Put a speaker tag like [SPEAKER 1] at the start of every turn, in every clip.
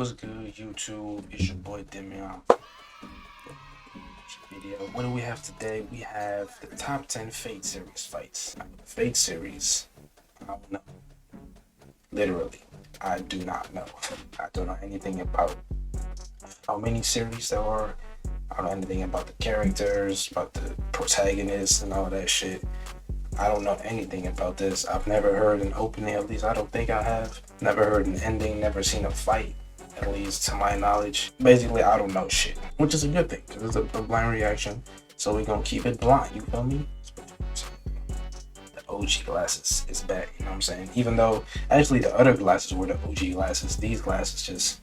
[SPEAKER 1] What's good, YouTube? It's your boy Demian. Video. What do we have today? We have the top 10 Fate series fights. Fate series, I don't know. Literally, I do not know. I don't know anything about how many series there are. I don't know anything about the characters, about the protagonists, and all that shit. I don't know anything about this. I've never heard an opening, at least I don't think I have. Never heard an ending, never seen a fight, at least to my knowledge. Basically, I don't know shit, which is a good thing, because it's a blind reaction. So we're gonna keep it blind, you feel me? The OG glasses is back, you know what I'm saying? Even though, actually, the other glasses were the OG glasses. These glasses just,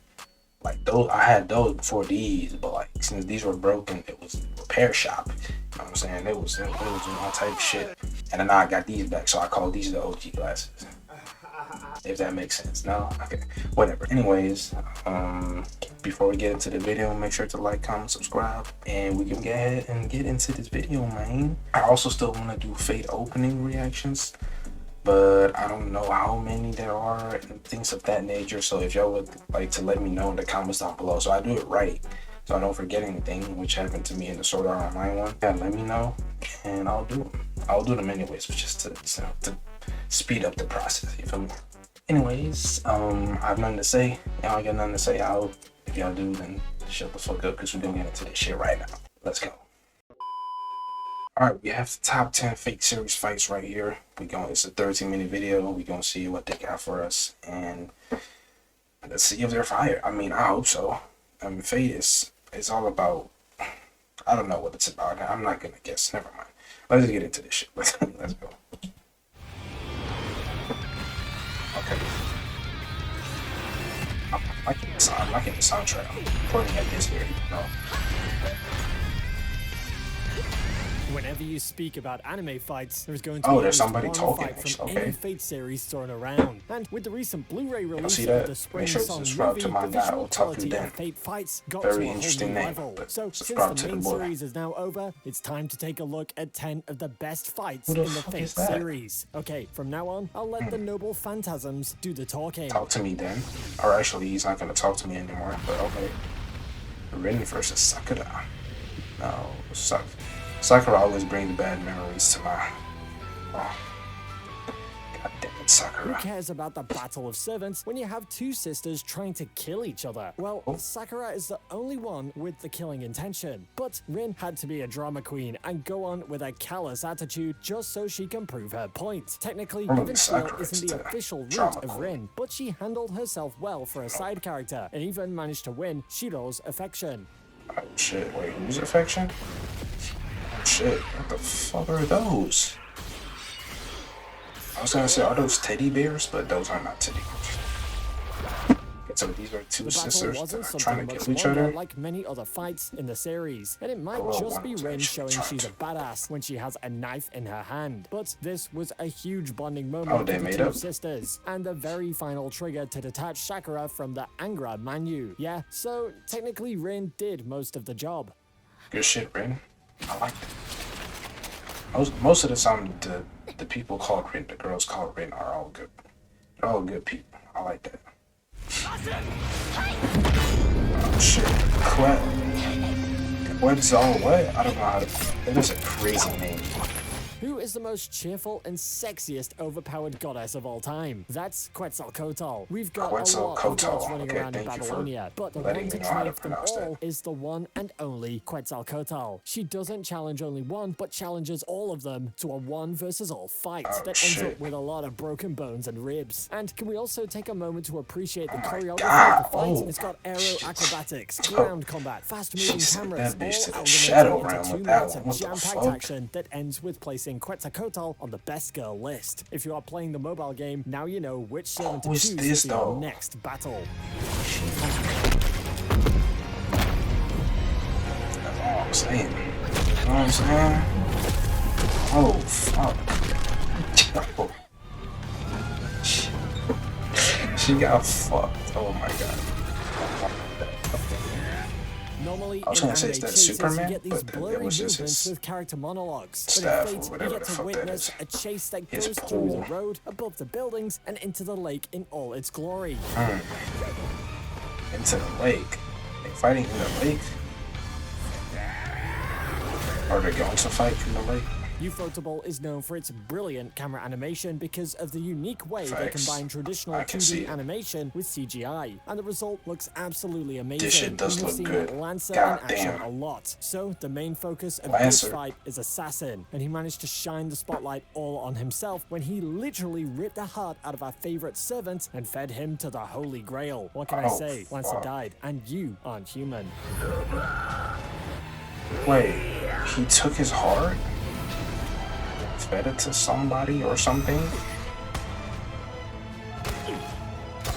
[SPEAKER 1] like, those, I had those before these, but like, since these were broken, it was a repair shop. You know what I'm saying? It was doing all type of shit. And then I got these back, so I call these the OG glasses. If that makes sense. No? Okay. Whatever. Anyways, before we get into the video, make sure to like, comment, subscribe, and we can get ahead and get into this video, man. I also still want to do Fate opening reactions, but I don't know how many there are and things of that nature. So if y'all would like to let me know in the comments down below, so I do it right, so I don't forget anything, which happened to me in the Sword Art Online one. Yeah, let me know, and I'll do them. I'll do them anyways, but just to speed up the process. You feel me? Anyways, I have nothing to say. Y'all ain't got nothing to say. I hope if y'all do, then shut the fuck up, because we're gonna get into this shit right now. Let's go. Alright, we have the top 10 Fate series fights right here. It's a 13-minute video. We're gonna see what they got for us, and let's see if they're fire. I mean, I hope so. I mean, Fate is all about, I don't know what it's about. I'm not gonna guess. Never mind. Let's just get into this shit. Let's go. Okay. I'm liking the soundtrack. I'm pointing at this here. No.
[SPEAKER 2] Whenever you speak about anime fights, there's going to be
[SPEAKER 1] there's somebody
[SPEAKER 2] one
[SPEAKER 1] talking.
[SPEAKER 2] fight from
[SPEAKER 1] Okay.
[SPEAKER 2] any Fate series thrown around. And with the recent Blu-ray release
[SPEAKER 1] see
[SPEAKER 2] of
[SPEAKER 1] that?
[SPEAKER 2] the Spring
[SPEAKER 1] Make sure to
[SPEAKER 2] Song
[SPEAKER 1] subscribe
[SPEAKER 2] movie,
[SPEAKER 1] to my
[SPEAKER 2] the
[SPEAKER 1] guy.
[SPEAKER 2] visual
[SPEAKER 1] I'll talk to you
[SPEAKER 2] quality
[SPEAKER 1] then.
[SPEAKER 2] of Fate fights got
[SPEAKER 1] Very
[SPEAKER 2] to a whole
[SPEAKER 1] interesting
[SPEAKER 2] new
[SPEAKER 1] name,
[SPEAKER 2] level.
[SPEAKER 1] but
[SPEAKER 2] So since
[SPEAKER 1] subscribe
[SPEAKER 2] the
[SPEAKER 1] to the
[SPEAKER 2] main
[SPEAKER 1] boy.
[SPEAKER 2] series is now over, it's time to take a look at 10 of the best fights
[SPEAKER 1] Who the
[SPEAKER 2] in the
[SPEAKER 1] fuck
[SPEAKER 2] Fate
[SPEAKER 1] is that?
[SPEAKER 2] series. Okay, from now on, I'll let the noble phantasms do the talking.
[SPEAKER 1] Talk to me then. Or actually, he's not gonna talk to me anymore. But okay. Rin versus Sakura. No, Sakura always brings bad memories to my. Oh. God damn it,
[SPEAKER 2] Who
[SPEAKER 1] Sakura.
[SPEAKER 2] cares about the Battle of Servants when you have two sisters trying to kill each other? Well, Sakura is the only one with the killing intention. But Rin had to be a drama queen and go on with a callous attitude just so she can prove her point. Technically, Even Steel
[SPEAKER 1] Sakura
[SPEAKER 2] isn't
[SPEAKER 1] is
[SPEAKER 2] the
[SPEAKER 1] the
[SPEAKER 2] official route
[SPEAKER 1] drama
[SPEAKER 2] of
[SPEAKER 1] queen.
[SPEAKER 2] Rin, but she handled herself well for a side character and even managed to win Shiro's affection.
[SPEAKER 1] Oh shit, wait, whose affection? Oh shit, what the fuck are those? I was gonna say, are those teddy bears? But those are not teddy bears. Okay, so these are two
[SPEAKER 2] The battle
[SPEAKER 1] sisters that
[SPEAKER 2] wasn't
[SPEAKER 1] are
[SPEAKER 2] something
[SPEAKER 1] trying to
[SPEAKER 2] much
[SPEAKER 1] kill each
[SPEAKER 2] longer
[SPEAKER 1] other.
[SPEAKER 2] like many other fights in the series, and it might
[SPEAKER 1] Oh,
[SPEAKER 2] just be
[SPEAKER 1] wow,
[SPEAKER 2] Rin
[SPEAKER 1] actually
[SPEAKER 2] showing
[SPEAKER 1] trying
[SPEAKER 2] she's a
[SPEAKER 1] to-
[SPEAKER 2] badass when she has a knife in her hand. But this was a huge bonding moment
[SPEAKER 1] Oh, they
[SPEAKER 2] for the
[SPEAKER 1] made
[SPEAKER 2] two
[SPEAKER 1] up?
[SPEAKER 2] sisters, and the very final trigger to detach Sakura from the Angra Manu. Yeah, so technically Rin did most of the job.
[SPEAKER 1] Good shit, Rin. I like it. Most of the time, the people called Rin, the girls called Rin, are all good. They're all good people. I like that. Oh shit. What's all what? I don't know how to. That is a crazy name.
[SPEAKER 2] Who is the most cheerful and sexiest overpowered goddess of all time? That's Quetzalcoatl. We've got a lot of
[SPEAKER 1] Quetzalcoatl.
[SPEAKER 2] gods running
[SPEAKER 1] Okay,
[SPEAKER 2] around in
[SPEAKER 1] thank you for
[SPEAKER 2] Babylonia, but the
[SPEAKER 1] letting
[SPEAKER 2] one to
[SPEAKER 1] me know how to
[SPEAKER 2] triumph them
[SPEAKER 1] pronounce that.
[SPEAKER 2] all is the one and only Quetzalcoatl. She doesn't challenge only one, but challenges all of them to a one versus all fight that ends
[SPEAKER 1] shit.
[SPEAKER 2] up with a lot of broken bones and ribs. And can we also take a moment to appreciate the choreography
[SPEAKER 1] God.
[SPEAKER 2] of the fight?
[SPEAKER 1] Oh.
[SPEAKER 2] It's got aero acrobatics, ground combat, fast-moving
[SPEAKER 1] She sent
[SPEAKER 2] cameras,
[SPEAKER 1] that bitch to
[SPEAKER 2] all
[SPEAKER 1] the shadow
[SPEAKER 2] elemented
[SPEAKER 1] realm
[SPEAKER 2] into
[SPEAKER 1] with
[SPEAKER 2] 2
[SPEAKER 1] that
[SPEAKER 2] minutes
[SPEAKER 1] one.
[SPEAKER 2] of
[SPEAKER 1] What the
[SPEAKER 2] jam-packed
[SPEAKER 1] fuck?
[SPEAKER 2] action that ends with placing Quetzalcoatl on the best girl list. If you are playing the mobile game, now you know which servant to
[SPEAKER 1] Who's
[SPEAKER 2] choose
[SPEAKER 1] this,
[SPEAKER 2] for your
[SPEAKER 1] though?
[SPEAKER 2] next battle.
[SPEAKER 1] That's all I'm saying. You know what I'm saying? Oh, fuck. Oh. She got fucked. Oh my god.
[SPEAKER 2] Normally,
[SPEAKER 1] I was
[SPEAKER 2] in
[SPEAKER 1] gonna say,
[SPEAKER 2] anime
[SPEAKER 1] is that
[SPEAKER 2] chases,
[SPEAKER 1] Superman?
[SPEAKER 2] you get these
[SPEAKER 1] But then
[SPEAKER 2] blurry
[SPEAKER 1] it was just
[SPEAKER 2] movements
[SPEAKER 1] his
[SPEAKER 2] with character monologues. But
[SPEAKER 1] staff or
[SPEAKER 2] in Fate,
[SPEAKER 1] whatever
[SPEAKER 2] you
[SPEAKER 1] the
[SPEAKER 2] get to
[SPEAKER 1] fuck that
[SPEAKER 2] witness
[SPEAKER 1] is.
[SPEAKER 2] a chase that
[SPEAKER 1] His
[SPEAKER 2] goes through the
[SPEAKER 1] pool.
[SPEAKER 2] road, above the buildings, and into the lake in all its glory.
[SPEAKER 1] into the lake. They fighting in the lake? Are they going to fight in the lake?
[SPEAKER 2] Ufotable is known for its brilliant camera animation because of the unique way they
[SPEAKER 1] Facts.
[SPEAKER 2] combine traditional
[SPEAKER 1] I can see
[SPEAKER 2] 2D
[SPEAKER 1] it.
[SPEAKER 2] animation with CGI, and the result looks absolutely amazing.
[SPEAKER 1] This shit does
[SPEAKER 2] We've
[SPEAKER 1] look
[SPEAKER 2] seen
[SPEAKER 1] good.
[SPEAKER 2] Lancer
[SPEAKER 1] God
[SPEAKER 2] in action
[SPEAKER 1] damn.
[SPEAKER 2] a lot. So the main focus of
[SPEAKER 1] Lancer.
[SPEAKER 2] this fight is Assassin, and he managed to shine the spotlight all on himself when he literally ripped the heart out of our favorite servant and fed him to the Holy Grail. What can I
[SPEAKER 1] Oh,
[SPEAKER 2] say? Lancer
[SPEAKER 1] fuck.
[SPEAKER 2] died, and you aren't human.
[SPEAKER 1] Wait, he took his heart? Fed it to somebody or something?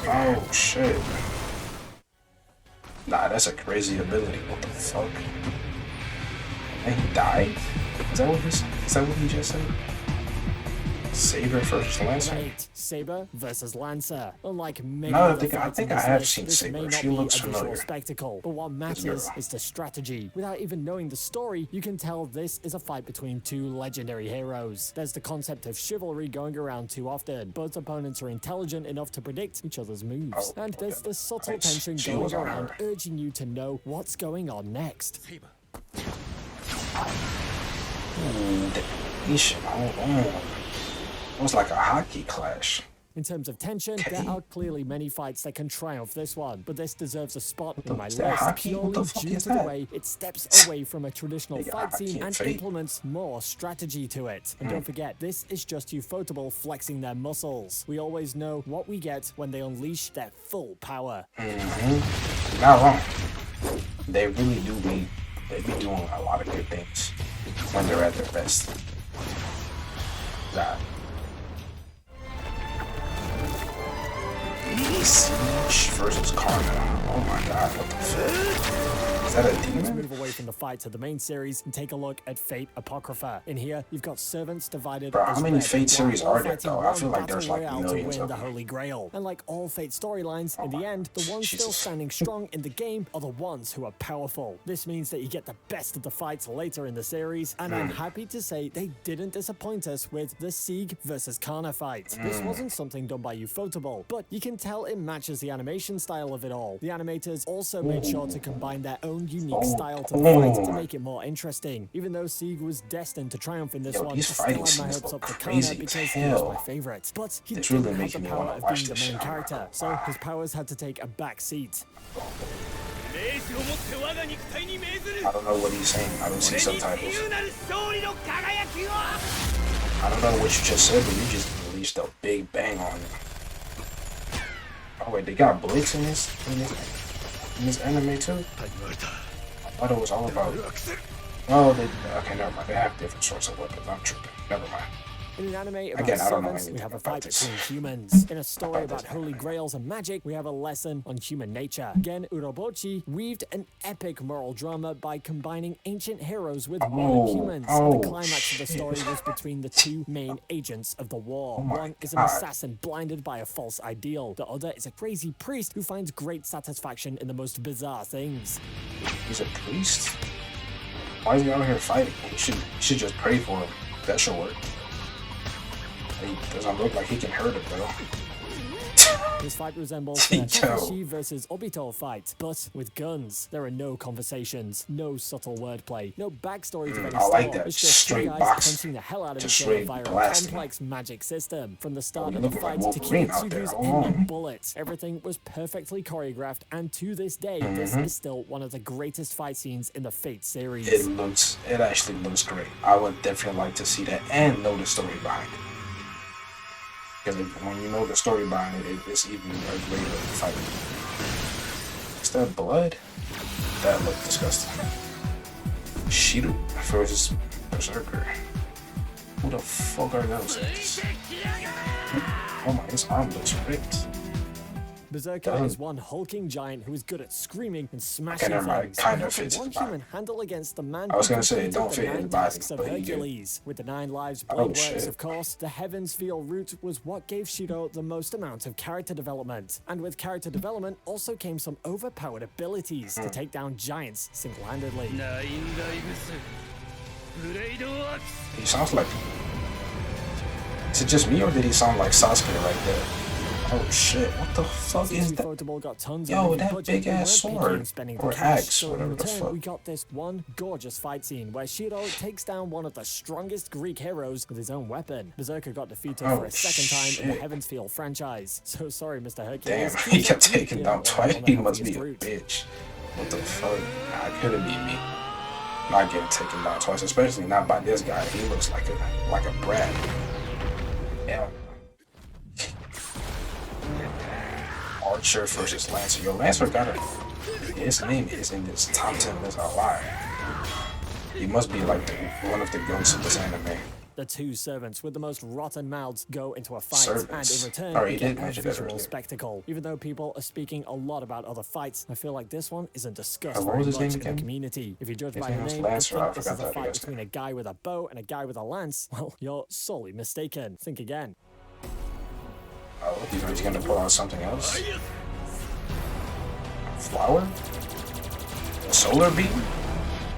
[SPEAKER 1] Oh shit. Nah, that's a crazy ability. What the fuck? And he died? Is that what he just said? Saber versus Lancer?
[SPEAKER 2] 8. Saber versus Lancer. Unlike many
[SPEAKER 1] No, I
[SPEAKER 2] other
[SPEAKER 1] think
[SPEAKER 2] fights in
[SPEAKER 1] I
[SPEAKER 2] this
[SPEAKER 1] have
[SPEAKER 2] list,
[SPEAKER 1] seen
[SPEAKER 2] this may
[SPEAKER 1] Saber.
[SPEAKER 2] not
[SPEAKER 1] She
[SPEAKER 2] be
[SPEAKER 1] looks
[SPEAKER 2] a visual
[SPEAKER 1] familiar.
[SPEAKER 2] spectacle, but what matters
[SPEAKER 1] girl.
[SPEAKER 2] is the strategy. Without even knowing the story, you can tell this is a fight between two legendary heroes. There's the concept of chivalry going around too often. Both opponents are intelligent enough to predict each other's moves.
[SPEAKER 1] Oh,
[SPEAKER 2] And there's
[SPEAKER 1] okay.
[SPEAKER 2] this subtle
[SPEAKER 1] Nice.
[SPEAKER 2] tension
[SPEAKER 1] She
[SPEAKER 2] going
[SPEAKER 1] was on
[SPEAKER 2] around,
[SPEAKER 1] her.
[SPEAKER 2] urging you to know what's going on next.
[SPEAKER 1] Hold on. It was like a hockey clash.
[SPEAKER 2] In terms of tension, there are clearly many fights that can triumph this one, but this deserves a spot in my
[SPEAKER 1] is
[SPEAKER 2] list
[SPEAKER 1] that hockey? What the
[SPEAKER 2] purely
[SPEAKER 1] fuck
[SPEAKER 2] due
[SPEAKER 1] is
[SPEAKER 2] to the
[SPEAKER 1] that?
[SPEAKER 2] way it steps away from a traditional
[SPEAKER 1] They got
[SPEAKER 2] fight
[SPEAKER 1] hockey
[SPEAKER 2] scene
[SPEAKER 1] and
[SPEAKER 2] and
[SPEAKER 1] Fate.
[SPEAKER 2] implements more strategy to it. And don't forget, this is just Ufotable flexing their muscles. We always know what we get when they unleash their full power.
[SPEAKER 1] You're not wrong. They really do they be doing a lot of good things when they're at their best. Nah. Siege versus Karma. Oh my god, what the fuck? Is that a
[SPEAKER 2] Let's
[SPEAKER 1] demon?
[SPEAKER 2] move away from the fights of the main series and take a look at Fate Apocrypha. In here, you've got servants divided
[SPEAKER 1] Bro,
[SPEAKER 2] as
[SPEAKER 1] how many
[SPEAKER 2] red
[SPEAKER 1] Fate
[SPEAKER 2] and black,
[SPEAKER 1] series
[SPEAKER 2] all
[SPEAKER 1] are there,
[SPEAKER 2] fighting
[SPEAKER 1] though? I
[SPEAKER 2] one
[SPEAKER 1] feel like
[SPEAKER 2] battle
[SPEAKER 1] there's, like,
[SPEAKER 2] royale
[SPEAKER 1] millions
[SPEAKER 2] to win
[SPEAKER 1] of
[SPEAKER 2] the
[SPEAKER 1] them.
[SPEAKER 2] Holy Grail. And like all Fate storylines, in the end, the ones still
[SPEAKER 1] Jesus.
[SPEAKER 2] standing strong in the game are the ones who are powerful. This means that you get the best of the fights later in the series, and I'm happy to say they didn't disappoint us with the Sieg versus Kana fight. This wasn't something done by Ufotable, but you can tell it matches the animation style of it all. The animators also made sure to combine their own unique style to the fight to make it more interesting. Even though Sieg was destined to triumph in this
[SPEAKER 1] Yo,
[SPEAKER 2] one, I
[SPEAKER 1] these
[SPEAKER 2] still
[SPEAKER 1] fighting
[SPEAKER 2] had my
[SPEAKER 1] scenes
[SPEAKER 2] hopes
[SPEAKER 1] look
[SPEAKER 2] up for Kana
[SPEAKER 1] crazy as
[SPEAKER 2] because he was my
[SPEAKER 1] hell.
[SPEAKER 2] favorite. But he
[SPEAKER 1] It's
[SPEAKER 2] didn't
[SPEAKER 1] really
[SPEAKER 2] have the
[SPEAKER 1] making me
[SPEAKER 2] power
[SPEAKER 1] wanna
[SPEAKER 2] of
[SPEAKER 1] watch
[SPEAKER 2] being the
[SPEAKER 1] this
[SPEAKER 2] main
[SPEAKER 1] shit. I'm not
[SPEAKER 2] character,
[SPEAKER 1] gonna
[SPEAKER 2] so
[SPEAKER 1] lie.
[SPEAKER 2] his powers had to take a back seat.
[SPEAKER 1] I don't know what he's saying. I don't see subtitles. I don't know what you just said, but you just released a big bang on it. Oh wait, they got Blitz in this anime too? I thought it was all about. Oh, okay, never mind. They have different sorts of weapons. I'm tripping. Never mind.
[SPEAKER 2] In an anime about
[SPEAKER 1] Again, I don't know
[SPEAKER 2] servants, we
[SPEAKER 1] anything
[SPEAKER 2] have a
[SPEAKER 1] about
[SPEAKER 2] fight
[SPEAKER 1] this.
[SPEAKER 2] between humans. In a story
[SPEAKER 1] About
[SPEAKER 2] about
[SPEAKER 1] this
[SPEAKER 2] holy
[SPEAKER 1] anime.
[SPEAKER 2] grails and magic, we have a lesson on human nature. Again, Urobochi weaved an epic moral drama by combining ancient heroes with modern humans.
[SPEAKER 1] oh,
[SPEAKER 2] The climax of the story
[SPEAKER 1] shit.
[SPEAKER 2] was between the two main agents of the war.
[SPEAKER 1] my
[SPEAKER 2] One is an
[SPEAKER 1] God.
[SPEAKER 2] assassin blinded by a false ideal. The other is a crazy priest who finds great satisfaction in the most bizarre things.
[SPEAKER 1] He's a priest? Why is he out here fighting? You should just pray for him. That should work. He doesn't look like he can hurt him though.
[SPEAKER 2] This fight resembles the
[SPEAKER 1] Yo.
[SPEAKER 2] Takashi versus Obito fight, but with guns. There are no conversations, no subtle wordplay, no backstory to any
[SPEAKER 1] I like
[SPEAKER 2] story.
[SPEAKER 1] that.
[SPEAKER 2] It's just
[SPEAKER 1] Straight
[SPEAKER 2] two guys
[SPEAKER 1] boxing.
[SPEAKER 2] punching the hell out of
[SPEAKER 1] Just
[SPEAKER 2] each other
[SPEAKER 1] straight
[SPEAKER 2] via a
[SPEAKER 1] blasting.
[SPEAKER 2] complex magic system. From the start
[SPEAKER 1] you
[SPEAKER 2] of the
[SPEAKER 1] looking
[SPEAKER 2] fight
[SPEAKER 1] like
[SPEAKER 2] to
[SPEAKER 1] Wolverine out there.
[SPEAKER 2] Kiritsugu's
[SPEAKER 1] Hold
[SPEAKER 2] ending
[SPEAKER 1] on.
[SPEAKER 2] bullet, everything was perfectly choreographed, and to this day, this is still one of the greatest fight scenes in the Fate series.
[SPEAKER 1] It actually looks great. I would definitely like to see that and know the story behind it. Because when you know the story behind it, it's even a greater fight. Is that blood? That looked disgusting. Shiru versus Berserker. Who the fuck are those things? Oh my, his arm looks ripped.
[SPEAKER 2] Berserker
[SPEAKER 1] Doesn't-
[SPEAKER 2] is one hulking giant who is good at screaming and smashing
[SPEAKER 1] never mind.
[SPEAKER 2] things.
[SPEAKER 1] Kinda
[SPEAKER 2] How can
[SPEAKER 1] fits
[SPEAKER 2] one
[SPEAKER 1] his body.
[SPEAKER 2] human handle against the man
[SPEAKER 1] I was
[SPEAKER 2] who
[SPEAKER 1] gonna say, it
[SPEAKER 2] completed
[SPEAKER 1] don't
[SPEAKER 2] the
[SPEAKER 1] fit his
[SPEAKER 2] 9
[SPEAKER 1] body,
[SPEAKER 2] tasks of
[SPEAKER 1] but he did.
[SPEAKER 2] Hercules? With the 9 lives
[SPEAKER 1] Oh,
[SPEAKER 2] blade works,
[SPEAKER 1] shit.
[SPEAKER 2] of course, the Heavens Feel route was what gave Shiro the most amount of character development. And with character development also came some overpowered abilities
[SPEAKER 1] Hmm.
[SPEAKER 2] to take down giants single-handedly.
[SPEAKER 1] He sounds like. Is it just me or did he sound like Sasuke right there? Oh shit, what the fuck
[SPEAKER 2] Since
[SPEAKER 1] is that?
[SPEAKER 2] Ufotable got tons
[SPEAKER 1] Yo,
[SPEAKER 2] of
[SPEAKER 1] that
[SPEAKER 2] budget,
[SPEAKER 1] big
[SPEAKER 2] we
[SPEAKER 1] ass
[SPEAKER 2] weren't picky in
[SPEAKER 1] sword.
[SPEAKER 2] spending the
[SPEAKER 1] Or
[SPEAKER 2] cash,
[SPEAKER 1] axe,
[SPEAKER 2] so in
[SPEAKER 1] whatever the
[SPEAKER 2] return,
[SPEAKER 1] fuck.
[SPEAKER 2] we got this one gorgeous fight scene where Shiro takes down one of the strongest Greek heroes with his own weapon. Berserker got defeated for a second time in the Heaven's Feel franchise. So sorry, Mr. Hercules.
[SPEAKER 1] Damn, he kept taking
[SPEAKER 2] You
[SPEAKER 1] down
[SPEAKER 2] went
[SPEAKER 1] twice.
[SPEAKER 2] on the
[SPEAKER 1] He must be
[SPEAKER 2] healthiest
[SPEAKER 1] a
[SPEAKER 2] route.
[SPEAKER 1] bitch. What the fuck? Nah, it couldn't be me. Not getting taken down twice, especially not by this guy. He looks like a brat. Yeah. Archer versus Lancer. Yo, Lancer got a. His name is in this top 10 list a lot. He must be like one of the goats of this anime.
[SPEAKER 2] The two servants with the most rotten mouths go into a fight,
[SPEAKER 1] Servants.
[SPEAKER 2] and in return,
[SPEAKER 1] Oh,
[SPEAKER 2] we
[SPEAKER 1] he
[SPEAKER 2] get
[SPEAKER 1] did
[SPEAKER 2] a
[SPEAKER 1] mention that
[SPEAKER 2] visual
[SPEAKER 1] earlier.
[SPEAKER 2] spectacle. Even though people are speaking a lot about other fights, I feel like this one isn't discussed
[SPEAKER 1] What
[SPEAKER 2] very
[SPEAKER 1] was his
[SPEAKER 2] much
[SPEAKER 1] name
[SPEAKER 2] in the
[SPEAKER 1] again?
[SPEAKER 2] community. If you judge
[SPEAKER 1] His
[SPEAKER 2] by
[SPEAKER 1] name
[SPEAKER 2] the
[SPEAKER 1] was
[SPEAKER 2] name
[SPEAKER 1] Lancer.
[SPEAKER 2] and
[SPEAKER 1] I
[SPEAKER 2] think this is
[SPEAKER 1] forgot
[SPEAKER 2] a
[SPEAKER 1] that
[SPEAKER 2] fight
[SPEAKER 1] yesterday.
[SPEAKER 2] between a guy with a bow and a guy with a lance, well, you're sorely mistaken. Think again.
[SPEAKER 1] Oh, he's gonna pull out something else? Flower? A solar beam?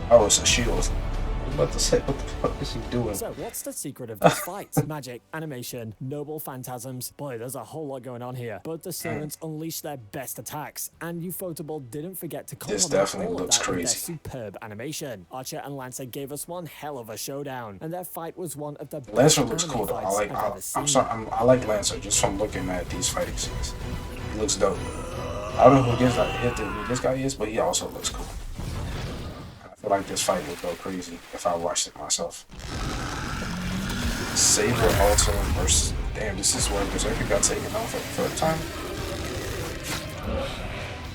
[SPEAKER 1] Oh, it's a shield. I was about to say, what the fuck is he doing?
[SPEAKER 2] So, what's the secret of this fight? Magic, animation, noble phantasms. Boy, there's a whole lot going on here. Both the servants unleash their best attacks, and Ufotable didn't forget to
[SPEAKER 1] This
[SPEAKER 2] complement
[SPEAKER 1] definitely
[SPEAKER 2] all of
[SPEAKER 1] looks
[SPEAKER 2] that with their
[SPEAKER 1] crazy.
[SPEAKER 2] superb animation. Archer and Lancer gave us one hell of a showdown, and their fight was one of the best
[SPEAKER 1] Lancer looks
[SPEAKER 2] anime
[SPEAKER 1] cool though.
[SPEAKER 2] fights I've ever
[SPEAKER 1] I'm
[SPEAKER 2] seen.
[SPEAKER 1] sorry, I like Lancer just from looking at these fighting scenes. He looks dope. I don't know who this guy is, but he also looks cool. I feel like this fight would go crazy if I watched it myself. Saber Alter versus. Damn, this is where Berserker got taken off for the third time.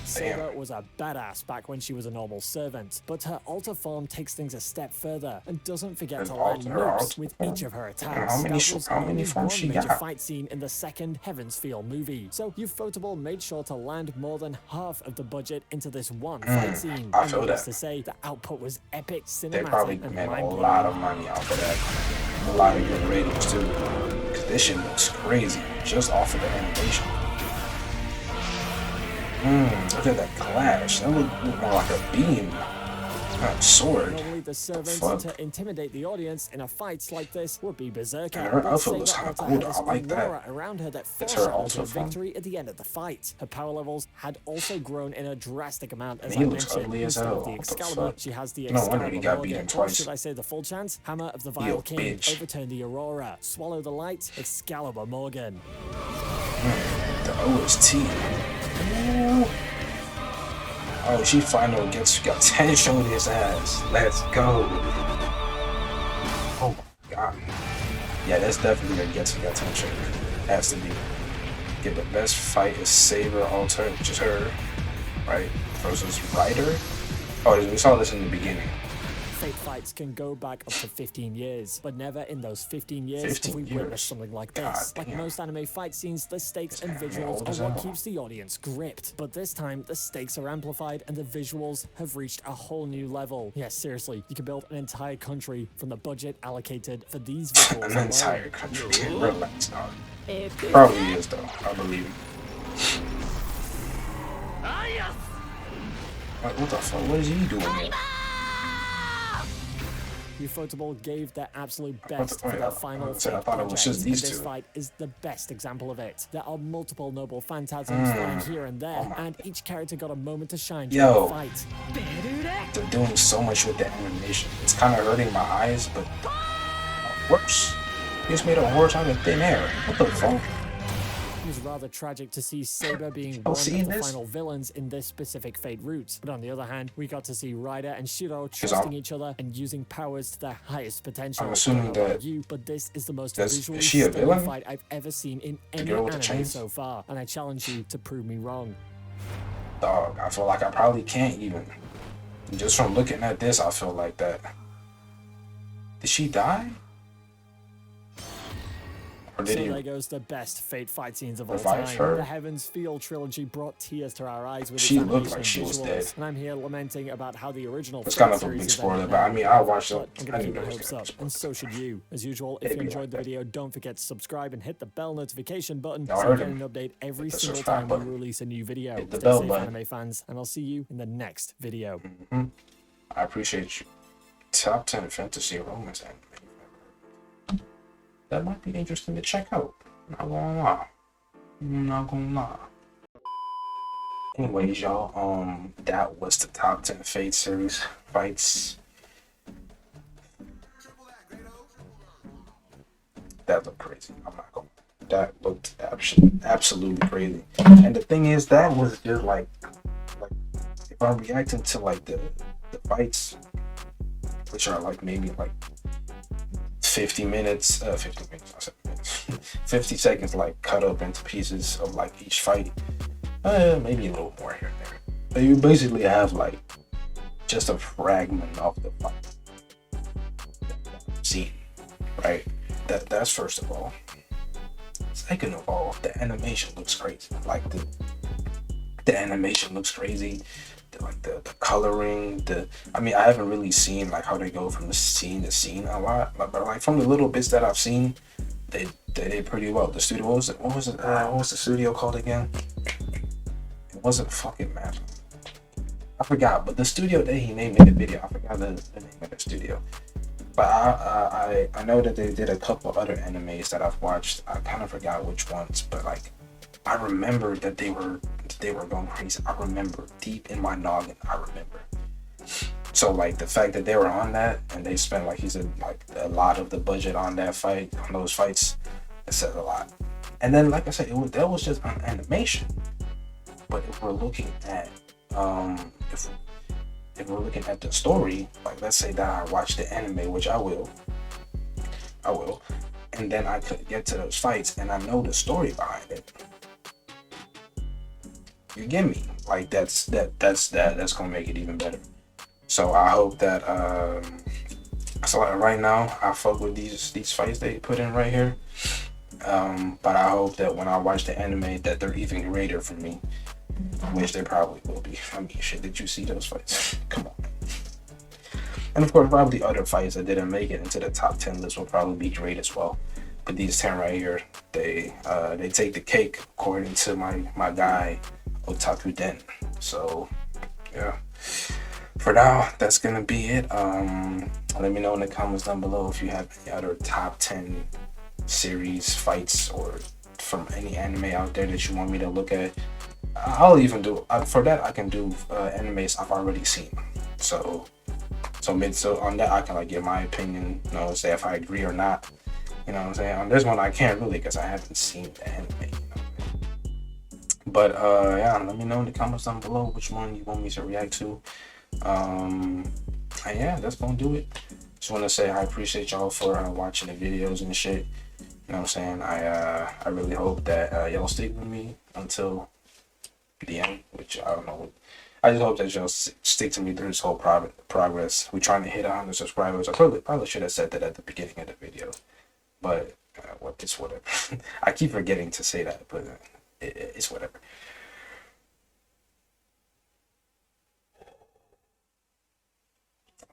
[SPEAKER 2] Saber was a badass back when she was a normal servant, but her alter form takes things a step further and doesn't forget to land
[SPEAKER 1] Her
[SPEAKER 2] nukes
[SPEAKER 1] alter
[SPEAKER 2] with
[SPEAKER 1] form?
[SPEAKER 2] each of her
[SPEAKER 1] And
[SPEAKER 2] attacks.
[SPEAKER 1] how many
[SPEAKER 2] That was
[SPEAKER 1] forms
[SPEAKER 2] only one
[SPEAKER 1] she
[SPEAKER 2] major
[SPEAKER 1] got?
[SPEAKER 2] fight scene in the second Heaven's Feel movie, so Ufotable made sure to land more than half of the budget into this one fight scene.
[SPEAKER 1] I
[SPEAKER 2] And
[SPEAKER 1] feel
[SPEAKER 2] needless
[SPEAKER 1] that.
[SPEAKER 2] to say, the output was epic,
[SPEAKER 1] They probably
[SPEAKER 2] cinematic, and
[SPEAKER 1] made a
[SPEAKER 2] mind-blowing.
[SPEAKER 1] lot of money off of that. A lot of good ratings too. Cause this shit looks crazy just off of the animation. Look at that clash. That looked more like a beam. Not a sword.
[SPEAKER 2] Normally, the servant
[SPEAKER 1] fuck?
[SPEAKER 2] to intimidate the audience in a fight like this would be Berserker.
[SPEAKER 1] Yeah, her
[SPEAKER 2] but
[SPEAKER 1] outfit
[SPEAKER 2] Saber
[SPEAKER 1] looks kinda
[SPEAKER 2] Alter
[SPEAKER 1] cool,
[SPEAKER 2] had
[SPEAKER 1] though.
[SPEAKER 2] this
[SPEAKER 1] I like that.
[SPEAKER 2] aurora around her that
[SPEAKER 1] It's her
[SPEAKER 2] foreshadowed
[SPEAKER 1] alter
[SPEAKER 2] her
[SPEAKER 1] form.
[SPEAKER 2] victory at the end of the fight. Her power levels had also grown in a drastic amount, as
[SPEAKER 1] And he
[SPEAKER 2] I
[SPEAKER 1] looks
[SPEAKER 2] mentioned.
[SPEAKER 1] ugly as
[SPEAKER 2] Instead
[SPEAKER 1] hell.
[SPEAKER 2] of the
[SPEAKER 1] What the
[SPEAKER 2] Excalibur,
[SPEAKER 1] fuck?
[SPEAKER 2] she has the
[SPEAKER 1] No wonder
[SPEAKER 2] Excalibur
[SPEAKER 1] he got
[SPEAKER 2] Morgan.
[SPEAKER 1] beaten
[SPEAKER 2] Or
[SPEAKER 1] twice.
[SPEAKER 2] should I say the full chance? Hammer of the Vile
[SPEAKER 1] Yo,
[SPEAKER 2] King,
[SPEAKER 1] bitch.
[SPEAKER 2] overturn the Aurora, swallow the light, Excalibur Morgan.
[SPEAKER 1] The OST. Ooh. Oh, she finally got 10 showing his ass. Let's go. Oh my god. Yeah, that's definitely gonna get some attention. Has to be. Get the best fight is Saber Alter, which is her, right? Versus Ryder. Oh, we saw this in the beginning.
[SPEAKER 2] Fate fights can go back up to 15 years, but never in those 15 years have
[SPEAKER 1] 15
[SPEAKER 2] we
[SPEAKER 1] years.
[SPEAKER 2] witnessed something like this.
[SPEAKER 1] God
[SPEAKER 2] Like
[SPEAKER 1] damn.
[SPEAKER 2] most anime fight scenes, the stakes and
[SPEAKER 1] anime
[SPEAKER 2] visuals
[SPEAKER 1] old as
[SPEAKER 2] are what
[SPEAKER 1] hell.
[SPEAKER 2] keeps the audience gripped. But this time, the stakes are amplified and the visuals have reached a whole new level. Yes, seriously, you can build an entire country from the budget allocated for these visuals
[SPEAKER 1] An
[SPEAKER 2] alone.
[SPEAKER 1] entire country. Relax, dog. Probably is though. I believe him. What the fuck? What is he doing here?
[SPEAKER 2] Ufotable gave their absolute
[SPEAKER 1] thought
[SPEAKER 2] best
[SPEAKER 1] that-
[SPEAKER 2] for their final
[SPEAKER 1] I said I
[SPEAKER 2] Fate
[SPEAKER 1] thought it was
[SPEAKER 2] project,
[SPEAKER 1] just these
[SPEAKER 2] and this
[SPEAKER 1] two.
[SPEAKER 2] fight is the best example of it. There are multiple noble phantasms lying here and there, and each character got a moment to shine during
[SPEAKER 1] Yo.
[SPEAKER 2] the fight.
[SPEAKER 1] They're doing so much with the animation. It's kind of hurting my eyes, but worse. He just made a horse out of thin air. What the fuck?
[SPEAKER 2] It was rather tragic to see Saber being
[SPEAKER 1] Oh,
[SPEAKER 2] one
[SPEAKER 1] seeing
[SPEAKER 2] of the
[SPEAKER 1] this?
[SPEAKER 2] final villains in this specific Fate route. But on the other hand, we got to see Ryder and Shiro
[SPEAKER 1] I'm-
[SPEAKER 2] trusting each other and using powers to their highest potential.
[SPEAKER 1] I'm assuming
[SPEAKER 2] I don't know about
[SPEAKER 1] that-
[SPEAKER 2] you, but this is the most
[SPEAKER 1] Is
[SPEAKER 2] visually
[SPEAKER 1] she a
[SPEAKER 2] stunning
[SPEAKER 1] villain?
[SPEAKER 2] fight I've ever seen in any
[SPEAKER 1] girl with the
[SPEAKER 2] anime
[SPEAKER 1] chains?
[SPEAKER 2] so far, and I challenge you to prove me wrong.
[SPEAKER 1] Dog, I feel like I probably can't even. Just from looking at this, I feel like that. Did she die? Or
[SPEAKER 2] So
[SPEAKER 1] did
[SPEAKER 2] there
[SPEAKER 1] he?
[SPEAKER 2] goes the best Fate fight scenes of all
[SPEAKER 1] revive
[SPEAKER 2] time.
[SPEAKER 1] her?
[SPEAKER 2] The Heaven's Feel trilogy brought tears to our eyes with
[SPEAKER 1] She
[SPEAKER 2] its
[SPEAKER 1] looked
[SPEAKER 2] animation
[SPEAKER 1] like
[SPEAKER 2] and
[SPEAKER 1] she was
[SPEAKER 2] visuals.
[SPEAKER 1] dead.
[SPEAKER 2] And I'm here lamenting about how the original
[SPEAKER 1] It's
[SPEAKER 2] Fate
[SPEAKER 1] kind of a
[SPEAKER 2] series
[SPEAKER 1] big
[SPEAKER 2] is
[SPEAKER 1] spoiler,
[SPEAKER 2] ending
[SPEAKER 1] but I
[SPEAKER 2] now.
[SPEAKER 1] mean, I watched
[SPEAKER 2] But
[SPEAKER 1] it.
[SPEAKER 2] I'm
[SPEAKER 1] I
[SPEAKER 2] gonna
[SPEAKER 1] knew
[SPEAKER 2] keep
[SPEAKER 1] there
[SPEAKER 2] my
[SPEAKER 1] was
[SPEAKER 2] hopes
[SPEAKER 1] gonna
[SPEAKER 2] up,
[SPEAKER 1] be
[SPEAKER 2] and
[SPEAKER 1] spoilers.
[SPEAKER 2] so should you. As usual, if
[SPEAKER 1] It'd
[SPEAKER 2] you
[SPEAKER 1] be
[SPEAKER 2] enjoyed
[SPEAKER 1] like
[SPEAKER 2] the
[SPEAKER 1] that.
[SPEAKER 2] video, don't forget to subscribe and hit the bell notification button
[SPEAKER 1] Y'all
[SPEAKER 2] so you
[SPEAKER 1] heard
[SPEAKER 2] get
[SPEAKER 1] him.
[SPEAKER 2] an update every
[SPEAKER 1] Hit the
[SPEAKER 2] single
[SPEAKER 1] subscribe
[SPEAKER 2] time
[SPEAKER 1] button.
[SPEAKER 2] we release a new video.
[SPEAKER 1] Hit the
[SPEAKER 2] Stay
[SPEAKER 1] bell
[SPEAKER 2] safe,
[SPEAKER 1] button.
[SPEAKER 2] anime fans, and I'll see you in the next video.
[SPEAKER 1] I appreciate you. Top 10 fantasy romance anime. That might be interesting to check out. Not gonna lie. I'm not gonna lie. Anyways, y'all, that was the top 10 Fate series fights. That looked crazy. I'm not gonna. That looked absolutely crazy. And the thing is, that was just like if I'm reacting to like the fights, which are like maybe like 50 minutes, 50 minutes, I said minutes, 50 seconds, like cut up into pieces of like each fight, maybe a little more here and there. But you basically have like just a fragment of the fight scene, right? That's first of all. Second of all, the animation looks crazy. Like the animation looks crazy. The coloring, I mean, I haven't really seen like how they go from the scene to scene a lot, but like from the little bits that I've seen, they did pretty well. The studio, what was the studio called again? It wasn't fucking Map. I forgot, but the studio that he made the video, I forgot the name of the studio. But I know that they did a couple other animes that I've watched. I kind of forgot which ones, but like I remember that they were going crazy. I remember deep in my noggin. I remember. So like the fact that they were on that and they spent like he said like a lot of the budget on those fights, it said a lot. And then like I said, that was just on animation. But if we're looking at if we're looking at the story, like let's say that I watch the anime, which I will, and then I could get to those fights and I know the story behind it. You get me? Like that's gonna make it even better. So I hope that so like right now I fuck with these fights they put in right here. But I hope that when I watch the anime that they're even greater for me. Which they probably will be. I mean, shit, did you see those fights? Come on. And of course, probably other fights that didn't make it into the top 10 list will probably be great as well. But these 10 right here, they take the cake according to my guy Otaku Den. So yeah. For now, that's gonna be it. Let me know in the comments down below if you have any other top 10 series fights or from any anime out there that you want me to look at. I'll even do for that. I can do animes I've already seen. So on that I can like give my opinion. You know, say if I agree or not. You know what I'm saying? On this one I can't really because I haven't seen the anime. You know? But yeah, let me know in the comments down below which one you want me to react to. And yeah, that's gonna do it. Just want to say I appreciate y'all for watching the videos and shit. You know what I'm saying? I really hope that y'all stick with me until the end, which I don't know. I just hope that y'all stick to me through this whole progress. We're trying to hit 100 subscribers. I probably should have said that at the beginning of the video, but it's whatever. I keep forgetting to say that, but it's whatever.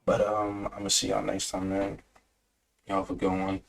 [SPEAKER 1] But I'm gonna see y'all next time, man. Y'all have a good one.